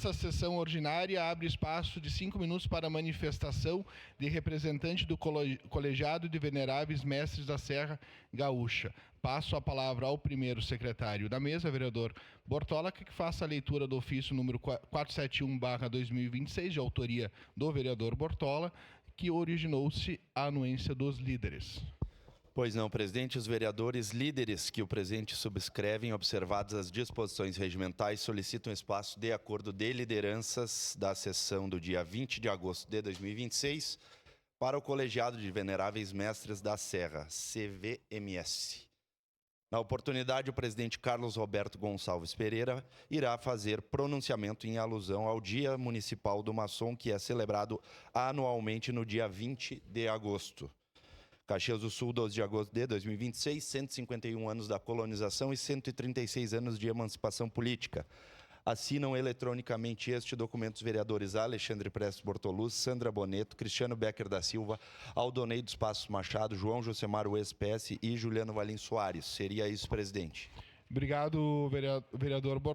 Essa sessão ordinária abre espaço de 5 minutos para a manifestação de representante do colegiado de veneráveis mestres da Serra Gaúcha. Passo a palavra ao primeiro secretário da mesa, vereador Bortola, que faça a leitura do ofício número 471/2026, de autoria do vereador Bortola, que originou-se a anuência dos líderes. Pois não, presidente, os vereadores líderes que o presente subscrevem, observadas as disposições regimentais, solicitam espaço de acordo de lideranças da sessão do dia 20 de agosto de 2026 para o colegiado de veneráveis mestres da Serra, CVMS. Na oportunidade, o presidente Carlos Roberto Gonçalves Pereira irá fazer pronunciamento em alusão ao Dia Municipal do Maçom, que é celebrado anualmente no dia 20 de agosto. Caxias do Sul, 12 de agosto de 2026, 151 anos da colonização e 136 anos de emancipação política. Assinam eletronicamente este documento os vereadores Alexandre Prestes Bortoluz, Sandra Boneto, Cristiano Becker da Silva, Aldonei dos Passos Machado, João Josemar Uespes e Juliano Valim Soares. Seria isso, presidente. Obrigado, vereador Bortola.